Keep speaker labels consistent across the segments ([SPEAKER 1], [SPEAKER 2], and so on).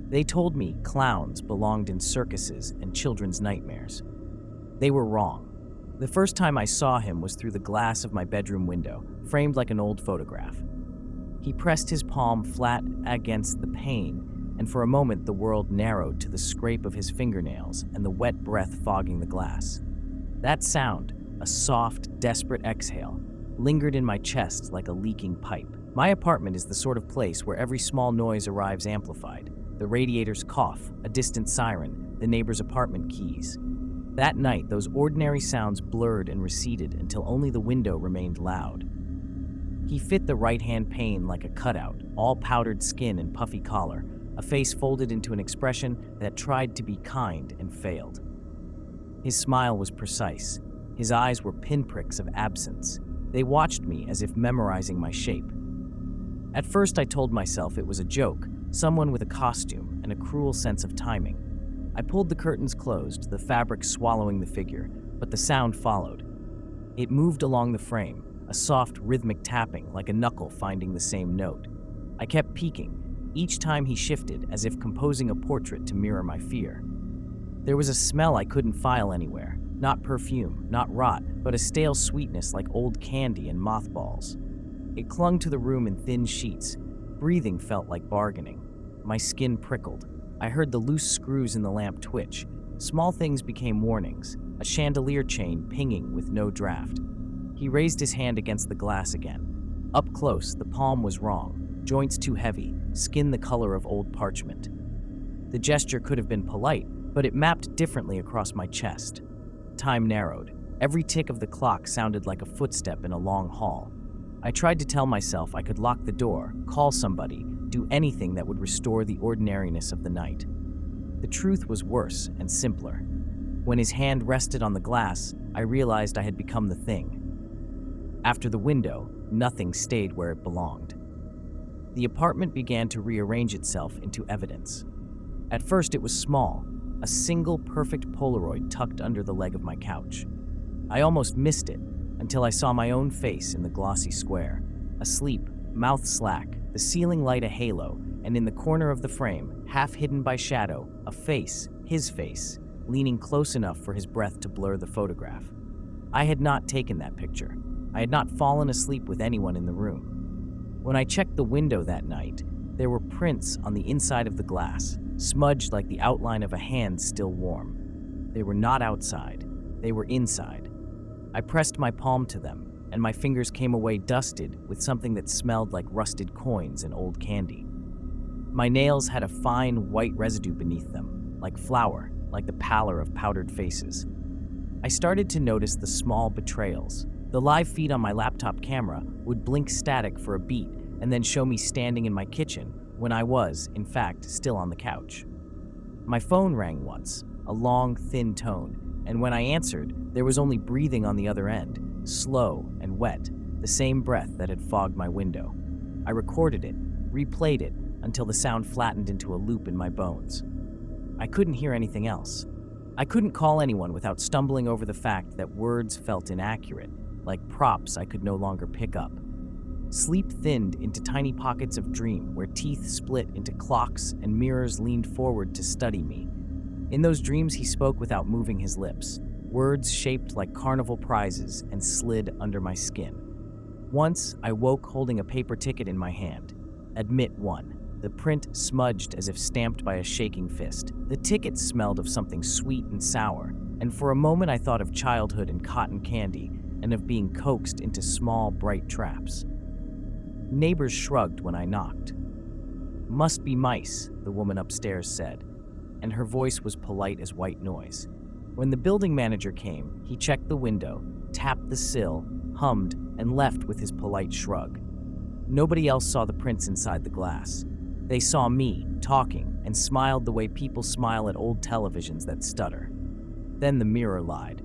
[SPEAKER 1] They told me clowns belonged in circuses and children's nightmares. They were wrong. The first time I saw him was through the glass of my bedroom window, framed like an old photograph. He pressed his palm flat against the pane, and for a moment the world narrowed to the scrape of his fingernails and the wet breath fogging the glass. That sound, a soft, desperate exhale, lingered in my chest like a leaking pipe. My apartment is the sort of place where every small noise arrives amplified. The radiator's cough, a distant siren, the neighbor's apartment keys. That night, those ordinary sounds blurred and receded until only the window remained loud. He fit the right-hand pane like a cutout, all powdered skin and puffy collar, a face folded into an expression that tried to be kind and failed. His smile was precise. His eyes were pinpricks of absence. They watched me as if memorizing my shape. At first, I told myself it was a joke, someone with a costume and a cruel sense of timing. I pulled the curtains closed, the fabric swallowing the figure, but the sound followed. It moved along the frame, a soft, rhythmic tapping like a knuckle finding the same note. I kept peeking, each time he shifted as if composing a portrait to mirror my fear. There was a smell I couldn't file anywhere, not perfume, not rot, but a stale sweetness like old candy and mothballs. It clung to the room in thin sheets. Breathing felt like bargaining. My skin prickled. I heard the loose screws in the lamp twitch. Small things became warnings, a chandelier chain pinging with no draft. He raised his hand against the glass again. Up close, the palm was wrong, joints too heavy, skin the color of old parchment. The gesture could have been polite, but it mapped differently across my chest. Time narrowed. Every tick of the clock sounded like a footstep in a long hall. I tried to tell myself I could lock the door, call somebody, do anything that would restore the ordinariness of the night. The truth was worse and simpler. When his hand rested on the glass, I realized I had become the thing. After the window, nothing stayed where it belonged. The apartment began to rearrange itself into evidence. At first it was small, a single perfect Polaroid tucked under the leg of my couch. I almost missed it until I saw my own face in the glossy square, asleep, mouth slack, the ceiling light a halo, and in the corner of the frame, half hidden by shadow, a face, his face, leaning close enough for his breath to blur the photograph. I had not taken that picture. I had not fallen asleep with anyone in the room. When I checked the window that night, there were prints on the inside of the glass, smudged like the outline of a hand still warm. They were not outside. They were inside. I pressed my palm to them, and my fingers came away dusted with something that smelled like rusted coins and old candy. My nails had a fine white residue beneath them, like flour, like the pallor of powdered faces. I started to notice the small betrayals. The live feed on my laptop camera would blink static for a beat and then show me standing in my kitchen when I was, in fact, still on the couch. My phone rang once, a long, thin tone, and when I answered, there was only breathing on the other end, slow and wet, the same breath that had fogged my window. I recorded it, replayed it, until the sound flattened into a loop in my bones. I couldn't hear anything else. I couldn't call anyone without stumbling over the fact that words felt inaccurate, like props I could no longer pick up. Sleep thinned into tiny pockets of dream where teeth split into clocks and mirrors leaned forward to study me. In those dreams, he spoke without moving his lips, words shaped like carnival prizes and slid under my skin. Once, I woke holding a paper ticket in my hand. Admit 1. The print smudged as if stamped by a shaking fist. The ticket smelled of something sweet and sour, and for a moment I thought of childhood and cotton candy, and of being coaxed into small, bright traps. Neighbors shrugged when I knocked. "Must be mice," the woman upstairs said, and her voice was polite as white noise. When the building manager came, he checked the window, tapped the sill, hummed, and left with his polite shrug. Nobody else saw the prints inside the glass. They saw me, talking, and smiled the way people smile at old televisions that stutter. Then the mirror lied.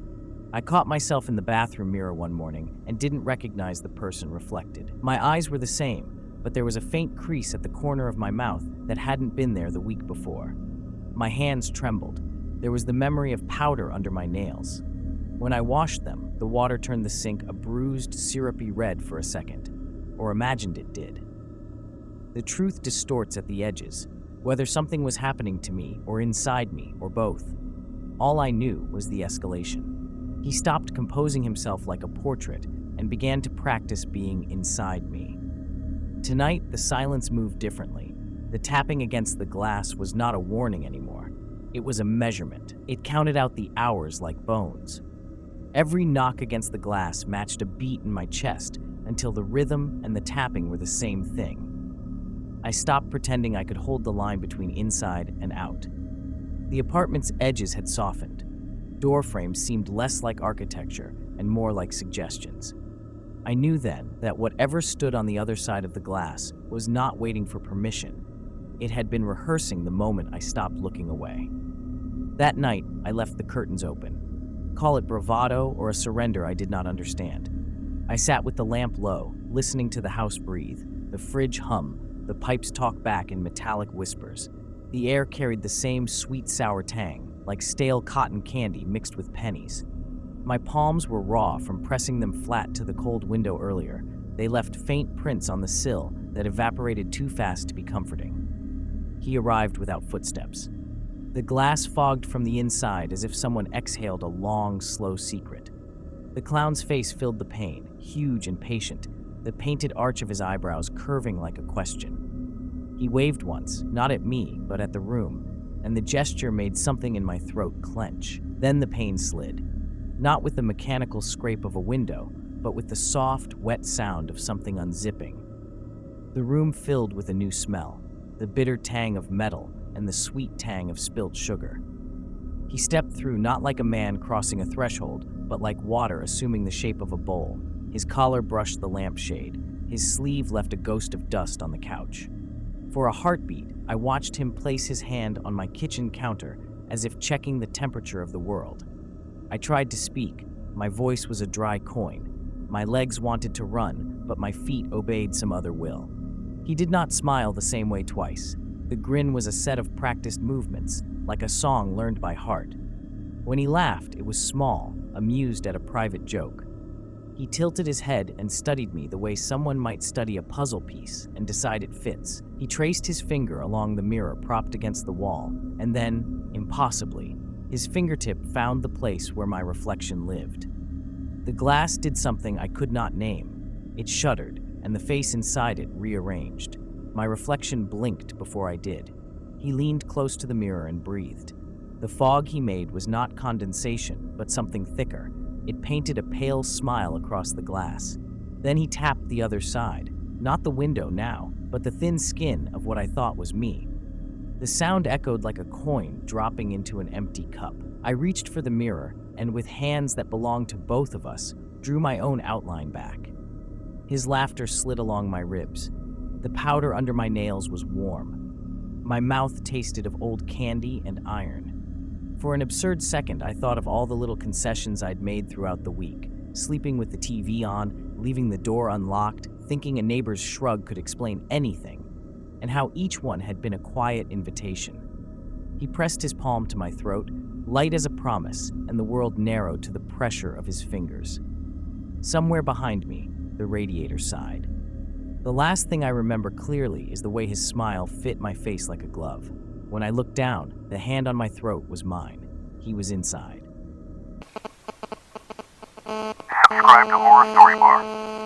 [SPEAKER 1] I caught myself in the bathroom mirror one morning and didn't recognize the person reflected. My eyes were the same, but there was a faint crease at the corner of my mouth that hadn't been there the week before. My hands trembled. There was the memory of powder under my nails. When I washed them, the water turned the sink a bruised, syrupy red for a second, or imagined it did. The truth distorts at the edges. whether something was happening to me or inside me or both. All I knew was the escalation. He stopped composing himself like a portrait and began to practice being inside me. Tonight, the silence moved differently. The tapping against the glass was not a warning anymore. It was a measurement. It counted out the hours like bones. Every knock against the glass matched a beat in my chest until the rhythm and the tapping were the same thing. I stopped pretending I could hold the line between inside and out. The apartment's edges had softened. Door frames seemed less like architecture and more like suggestions. I knew then that whatever stood on the other side of the glass was not waiting for permission. It had been rehearsing the moment I stopped looking away. That night, I left the curtains open. Call it bravado or a surrender I did not understand. I sat with the lamp low, listening to the house breathe, the fridge hum, the pipes talk back in metallic whispers. The air carried the same sweet-sour tang, like stale cotton candy mixed with pennies. My palms were raw from pressing them flat to the cold window earlier. They left faint prints on the sill that evaporated too fast to be comforting. He arrived without footsteps. The glass fogged from the inside as if someone exhaled a long, slow secret. The clown's face filled the pane, huge and patient, the painted arch of his eyebrows curving like a question. He waved once, not at me, but at the room, and the gesture made something in my throat clench. Then the pane slid, not with the mechanical scrape of a window, but with the soft, wet sound of something unzipping. The room filled with a new smell, the bitter tang of metal and the sweet tang of spilt sugar. He stepped through not like a man crossing a threshold, but like water assuming the shape of a bowl. His collar brushed the lampshade. His sleeve left a ghost of dust on the couch. For a heartbeat, I watched him place his hand on my kitchen counter as if checking the temperature of the world. I tried to speak. My voice was a dry coin. My legs wanted to run, but my feet obeyed some other will. He did not smile the same way twice. The grin was a set of practiced movements, like a song learned by heart. When he laughed, it was small, amused at a private joke. He tilted his head and studied me the way someone might study a puzzle piece and decide it fits. He traced his finger along the mirror propped against the wall, and then, impossibly, his fingertip found the place where my reflection lived. The glass did something I could not name. It shuddered, and the face inside it rearranged. My reflection blinked before I did. He leaned close to the mirror and breathed. The fog he made was not condensation, but something thicker. It painted a pale smile across the glass. Then he tapped the other side, not the window now, but the thin skin of what I thought was me. The sound echoed like a coin dropping into an empty cup. I reached for the mirror, and with hands that belonged to both of us, drew my own outline back. His laughter slid along my ribs. The powder under my nails was warm. My mouth tasted of old candy and iron. For an absurd second, I thought of all the little concessions I'd made throughout the week, sleeping with the TV on, leaving the door unlocked, thinking a neighbor's shrug could explain anything, and how each one had been a quiet invitation. He pressed his palm to my throat, light as a promise, and the world narrowed to the pressure of his fingers. Somewhere behind me, the radiator sighed. The last thing I remember clearly is the way his smile fit my face like a glove. When I looked down, the hand on my throat was mine. He was inside.
[SPEAKER 2] Subscribe to Horror Story Bar.